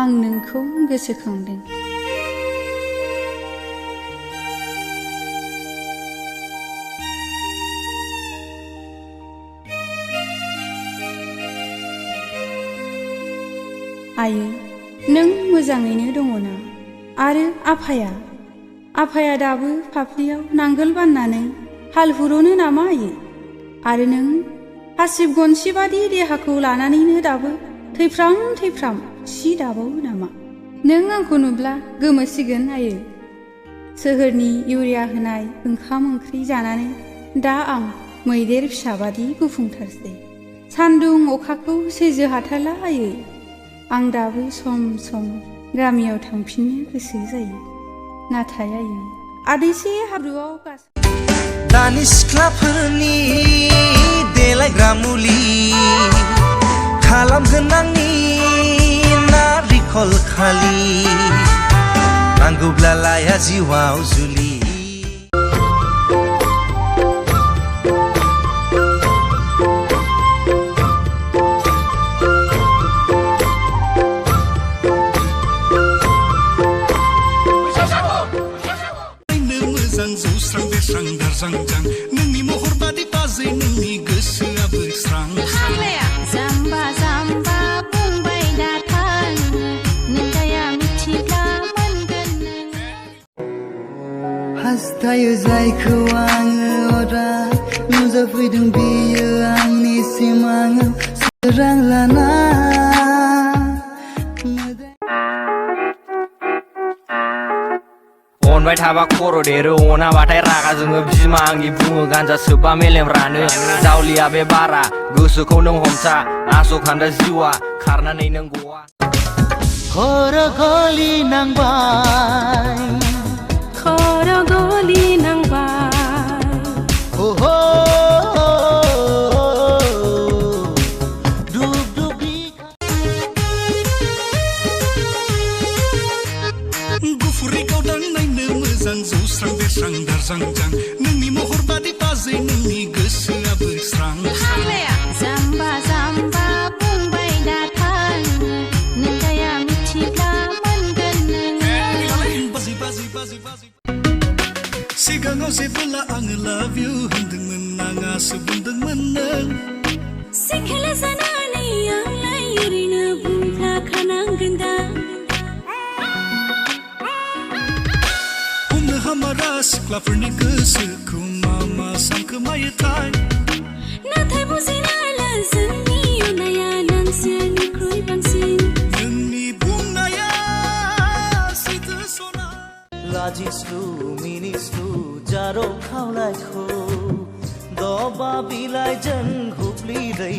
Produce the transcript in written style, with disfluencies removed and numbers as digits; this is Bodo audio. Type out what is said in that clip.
आं नोंखौ गोसोखांदों। आयै, नों मोजाङैनो दङ ना? आरो आफाया दाबो फाफ्लियाव नांगोल बाननानै हाल हुर'नो नामा आयै? आरो नों हासिब गनसि बादि देहाखौ लानानैनो दाबो थैफ्राम सि दाबावो नामा? नों आंखौ नुब्ला गोमोसिगोन आयै। सोहोरनि इउरिया होनाय ओंखाम ओंख्रि जानानै दा आं मैदेर फिसाबादि गुफुंथारसै। सान्दुं अखाखौ सैज्य हाथारला आयै। आं दाबो सम सम गामियाव थांफिननो गोसो जायो। नाथाय आयै, आदैसे हाब्रुआव दानि सिख्लाफोरनि देलायग्रा मुलि खालामगोन आंनि नारिखल खालि नांगौब्ला लाया जिउआव जुलि। जौस्रां बेस्रां दारजांजां नोंनि महर बादि बाजै नोंनि गोसोआबो स्रां जाम्बा जाम्बा बुंबाय दाथां नोंगाया मिथिब्ला मोनगोन हास्थायो जायखौ आङो अरा नुजाफैदों बियो आंनि सिमाङाव सोरां लाना। अनबाय थाबा खर' देरो अनाबाथाय रागा जोङो बिमा आंनि बुङो गान्जा सोबबा मेलेम रानो। जावलिया बे बारा गोसोखौ नों हमथा आस'खान्दा जिउआ खारनानै नों गवा। खर' गलि नांबाय ओहो गुफुरै गावदां नायनो मोजां जौस्रां बेस्रां दारजांजां नोंनि महर बादि बाजै नोंनि गोसोआबो स्रां जाम्बा जाम्बा बुंबाय दाथां नोंगाया मिथिब्ला मोनगोन सिगाङाव जेबोला आङो लाभ इउ होनदोंमोन आङासो बुंदोंमोन नों सिखेला जानानै आंलाय ओरैनो बुंफ्लाखानांगोन दा। हमनो हामारा सिख्लाफोरनि गोसोखौ मा सानखोमायोथाय नाथाय बुजिनाला जोंनि अननाया नोंसोरनिख्रुइ बांसिन। नोंनि बुंनाया सैथो सना लाजिस्लु मिनिस्लु जारो खावलायखौ दबा बिलाइजों हुब्लिदै